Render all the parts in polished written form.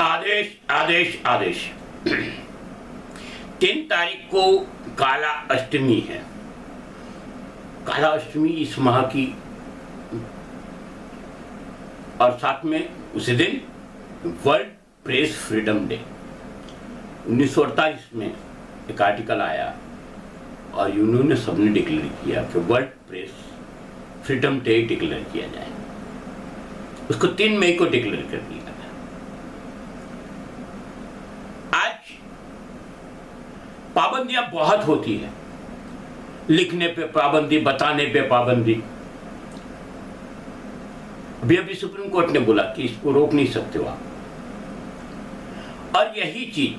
आदेश आदेश आदेश 3 तारीख को काला अष्टमी है। काला अष्टमी इस माह की, और साथ में उसी दिन वर्ल्ड प्रेस फ्रीडम डे। 1948 में एक आर्टिकल आया और यूनियन ने सबने डिक्लेयर किया कि world press freedom day declare किया जाए। उसको 3 मई को डिक्लेयर कर दिया। आज पाबंदियां बहुत होती है, लिखने पे पाबंदी, बताने पे पाबंदी। अभी सुप्रीम कोर्ट ने बोला कि इसको रोक नहीं सकते हो आप। और यही चीज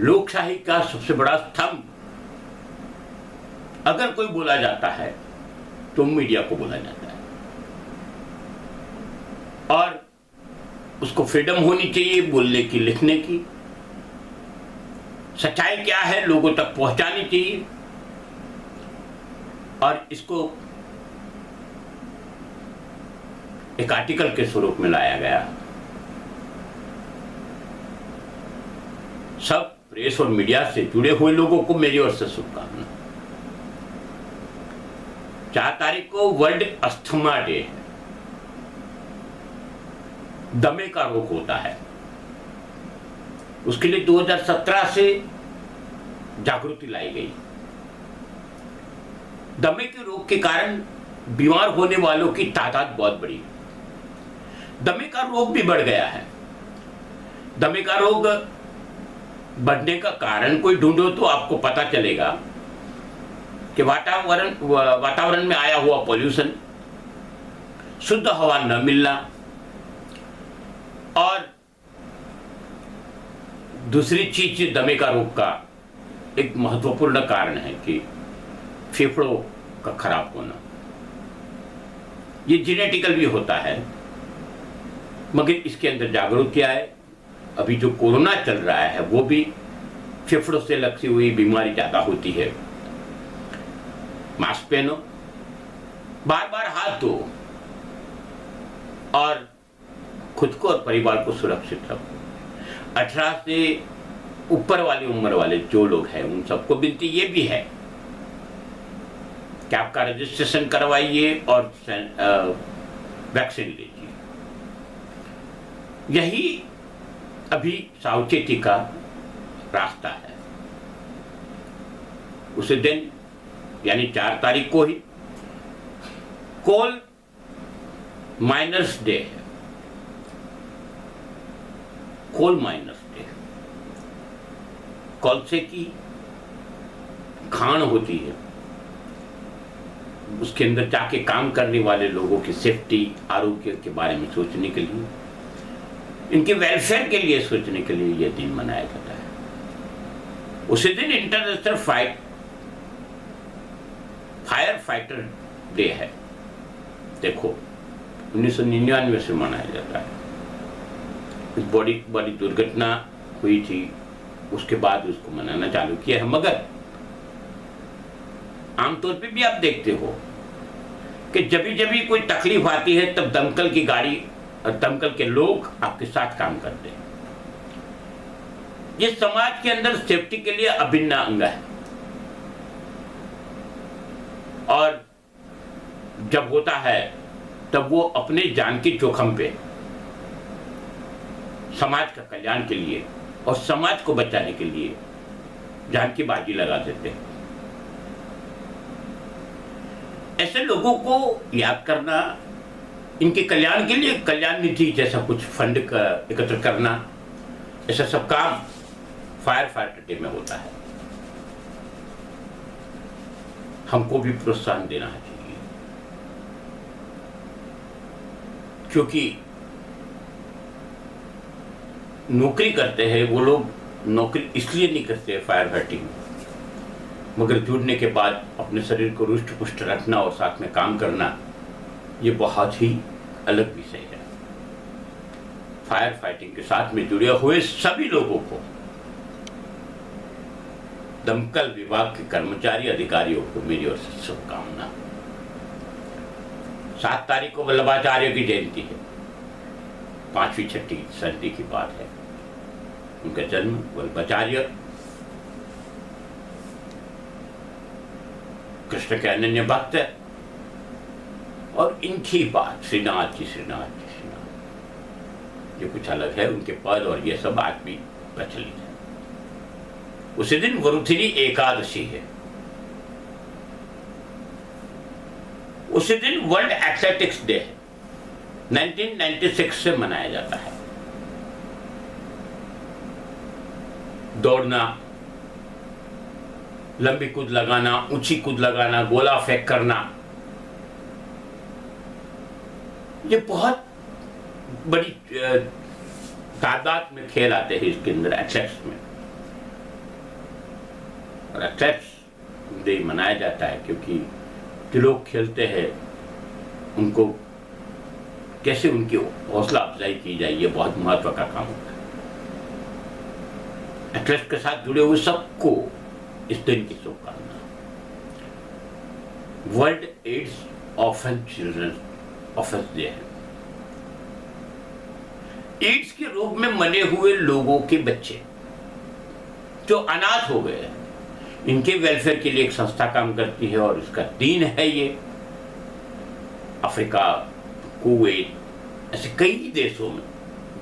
लोकशाही का सबसे बड़ा स्तंभ अगर कोई बोला जाता है तो मीडिया को बोला जाता है, और उसको फ्रीडम होनी चाहिए बोलने की, लिखने की। सच्चाई क्या है लोगों तक पहुंचानी चाहिए, और इसको एक आर्टिकल के स्वरूप में लाया गया। सब प्रेस और मीडिया से जुड़े हुए लोगों को मेरी ओर से शुभकामना। 4 तारीख को वर्ल्ड अस्थमा डे है। दमे का रोग होता है, उसके लिए 2017 से जागृति लाई गई। दमे के रोग के कारण बीमार होने वालों की तादाद बहुत बड़ी है। दमे का रोग भी बढ़ गया है। दमे का रोग बढ़ने का कारण कोई ढूंढो तो आपको पता चलेगा कि वातावरण में आया हुआ पॉल्यूशन, शुद्ध हवा न मिलना, और दूसरी चीज दमे का रोग का एक महत्वपूर्ण कारण है कि फेफड़ों का खराब होना। ये जेनेटिकल भी होता है, मगर इसके अंदर जागरूकता है। अभी जो कोरोना चल रहा है वो भी फेफड़ों से लगी हुई बीमारी ज्यादा होती है। मास्क पहनो, बार बार हाथ धो, और खुद को और परिवार को सुरक्षित रखो। 18 से ऊपर वाली उम्र वाले जो लोग हैं उन सबको विनती ये भी है कि आपका रजिस्ट्रेशन करवाइए और वैक्सीन लीजिए। यही अभी सावचेती का रास्ता है। उसी दिन यानी 4 तारीख को ही कोल माइनर्स डे है। कोल माइनर्स डे, कोलसे की खान होती है, उसके अंदर जाके काम करने वाले लोगों की सेफ्टी, आरोग्य के बारे में सोचने के लिए, इनके वेलफेयर के लिए सोचने के लिए यह दिन मनाया जाता है। उसी दिन इंटरनेशनल फायर फाइटर डे है। देखो 1999 से मनाया जाता है। इस बड़ी दुर्घटना हुई थी, उसके बाद उसको मनाना चालू किया है। मगर आमतौर पे भी आप देखते हो कि जब भी कोई तकलीफ आती है तब दमकल की गाड़ी और दमकल के लोग आपके साथ काम करते हैं। ये समाज के अंदर सेफ्टी के लिए अभिन्न अंग है, और जब होता है तब वो अपने जान की जोखिम पे समाज का कल्याण के लिए और समाज को बचाने के लिए जान की बाजी लगा देते हैं। ऐसे लोगों को याद करना, इनके कल्याण के लिए कल्याण निधि जैसा कुछ फंड का एकत्र करना, ऐसा सब काम फायर फाइटर डे में होता है। हमको भी प्रोत्साहन देना चाहिए, क्योंकि नौकरी करते हैं वो लोग, नौकरी इसलिए नहीं करते फायर फाइटिंग, मगर जुड़ने के बाद अपने शरीर को रुष्ट पुष्ट रखना और साथ में काम करना, ये बहुत ही अलग विषय है। फायर फाइटिंग के साथ में जुड़े हुए सभी लोगों को, दमकल विभाग के कर्मचारी अधिकारियों को मेरी ओर से शुभकामना। 7 तारीख को वल्लभाचार्य की जयंती है। 5वीं 6वीं सदी की बात है। उनका जन्म वल्लभाचार्य कृष्ण के अनन्य भक्त है। और इनकी बात श्रीनाथ जी, ये कुछ अलग है। उनके पद और ये सब आज भी प्रचलित है। उसी दिन वरुथिनी एकादशी है। उसी दिन वर्ल्ड एथलेटिक्स डे है, 1996 से मनाया जाता है। दौड़ना, लंबी कूद लगाना, ऊंची कूद लगाना, गोला फेंक करना, ये बहुत बड़ी तादाद में खेल आते हैं इसके अंदर, एथलेट्स में। और एथलेट्स डे मनाया जाता है क्योंकि जो लोग खेलते हैं उनको कैसे उनकी हौसला अफजाई की जाए, ये बहुत महत्व का काम होता है। एथलेट्स के साथ जुड़े हुए सबको इस दिन की शुभकामना। World AIDS orphan children offence day है। एड्स के रोग में मरे हुए लोगों के बच्चे जो अनाथ हो गए हैं, इनके वेलफेयर के लिए एक संस्था काम करती है और इसका दिन है ये। अफ्रीका, कुवैत, ऐसे कई देशों में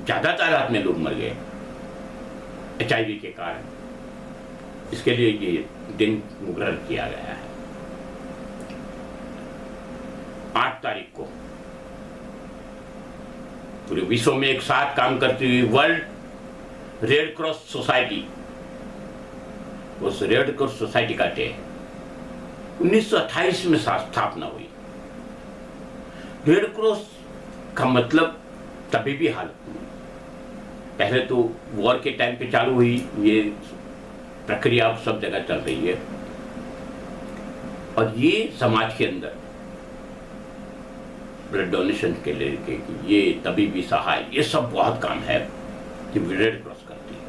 ज्यादा तादाद में लोग मर गए HIV के कारण। इसके लिए ये दिन मुकर्रर किया गया है। 8 तारीख को पूरे विश्व में एक साथ काम करती हुई वर्ल्ड रेड क्रॉस सोसाइटी, उस रेड क्रॉस सोसाइटी का डे 1928 में स्थापना हुई। रेड क्रॉस का मतलब तभी भी हालत में, पहले तो वॉर के टाइम पे चालू हुई, ये प्रक्रिया अब सब जगह चल रही है। और ये समाज के अंदर ब्लड डोनेशन के लिए ये तबीबी सहाय, ये सब बहुत काम है कि रेड क्रॉस करती है।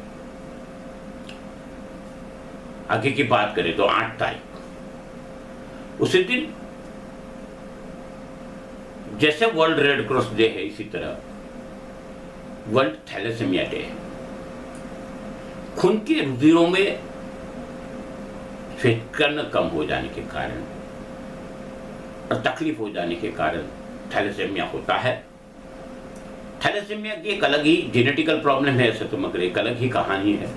आगे की बात करें तो 8 तारीख, उसी दिन जैसे वर्ल्ड रेड क्रॉस डे है, इसी तरह वर्ल्ड थैलेसेमिया डे है। खून के रुधिरों में श्वेतकण कम हो जाने के कारण और तकलीफ हो जाने के कारण थैलेसेमिया होता है। थैलेसेमिया की एक अलग ही जेनेटिकल प्रॉब्लम है, ऐसे तो मगर एक अलग ही कहानी है।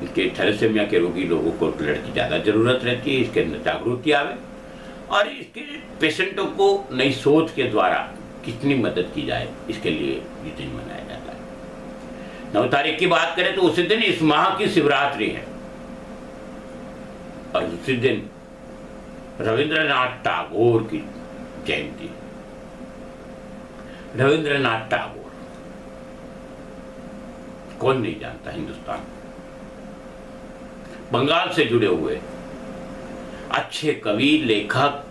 इसके थैलेसेमिया के रोगी लोगों को ब्लड की ज़्यादा ज़रूरत रहती है, इसके अंदर जागरूकता आवे और इसके पेशेंटों को नई सोच के द्वारा कितनी मदद की जाए, इसके लिए ये दिन मनाया जाता है। 9 तारीख की बात करें तो उसी दिन इस माह की शिवरात्रि है और उसी दिन रविंद्रनाथ टैगोर की जयंती। रविंद्रनाथ टैगोर कौन नहीं जानता, हिंदुस्तान बंगाल से जुड़े हुए अच्छे कवि, लेखक,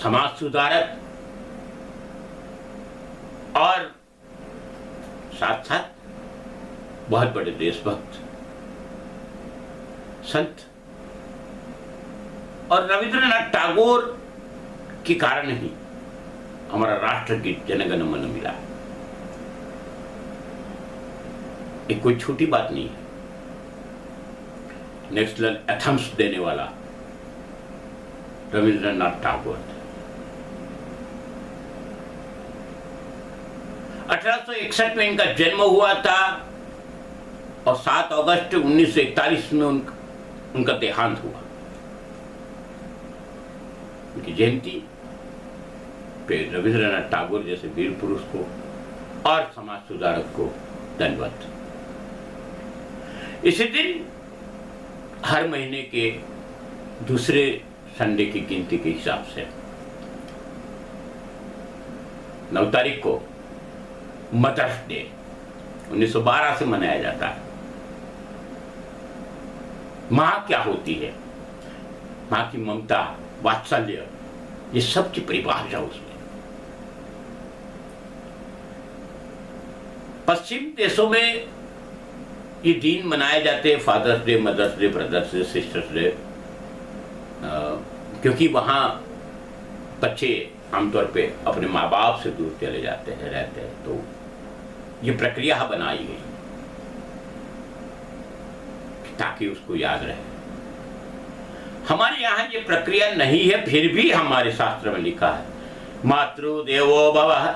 समाज सुधारक और साथ साथ बहुत बड़े देशभक्त संत। और रविंद्रनाथ टैगोर के कारण ही हमारा राष्ट्रगीत जनगण मन मिला। ये कोई छोटी बात नहीं है। नेशनल एथम्स देने वाला रविंद्रनाथ टैगोर थे। 1861 में इनका जन्म हुआ था और 7 अगस्त 1941 में उनका देहांत हुआ। उनकी जयंती पे रविंद्रनाथ टैगोर जैसे वीर पुरुष को और समाज सुधारक को धन्यवाद। इसी दिन हर महीने के दूसरे संडे की गिनती के हिसाब से 9 तारीख को मदर्स डे 1912 से मनाया जाता है। मां क्या होती है, मां की ममता, वात्सल्य, ये सब की परिभाषा उसमें। पश्चिम देशों में ये दिन मनाए जाते हैं, father's day, mother's day, brother's day, sister's day, क्योंकि वहाँ बच्चे आमतौर पे अपने माँ बाप से दूर चले जाते हैं, रहते हैं, तो ये प्रक्रिया बनाई गई ताकि उसको याद रहे। हमारे यहाँ ये प्रक्रिया नहीं है, फिर भी हमारे शास्त्र में लिखा है मातृदेवो भवः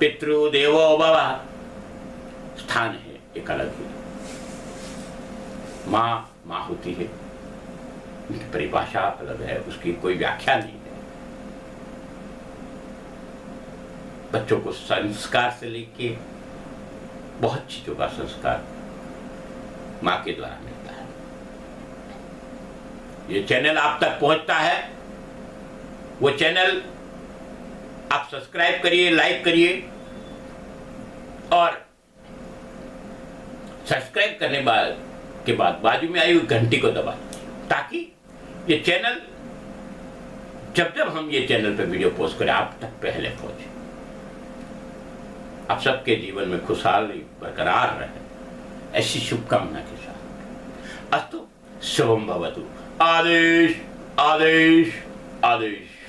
पितृदेवो भवः। स्थान है एक अलग ही, माँ होती है, उसकी परिभाषा अलग है, उसकी कोई व्याख्या नहीं है। बच्चों को संस्कार से लेके बहुत चीजों का संस्कार माँ के द्वारा मिलता है। ये चैनल आप तक पहुंचता है, वो चैनल आप सब्सक्राइब करिए, लाइक करिए, और सब्सक्राइब करने के बाद बाजू में आई हुई घंटी को दबा, ताकि ये चैनल जब हम ये चैनल पे वीडियो पोस्ट करें आप तक पहले पहुंचे। आप सबके जीवन में खुशहाली बरकरार रहे, ऐसी शुभकामना के साथ। अस्तु शुभम भवतु। आदेश आदेश आदेश।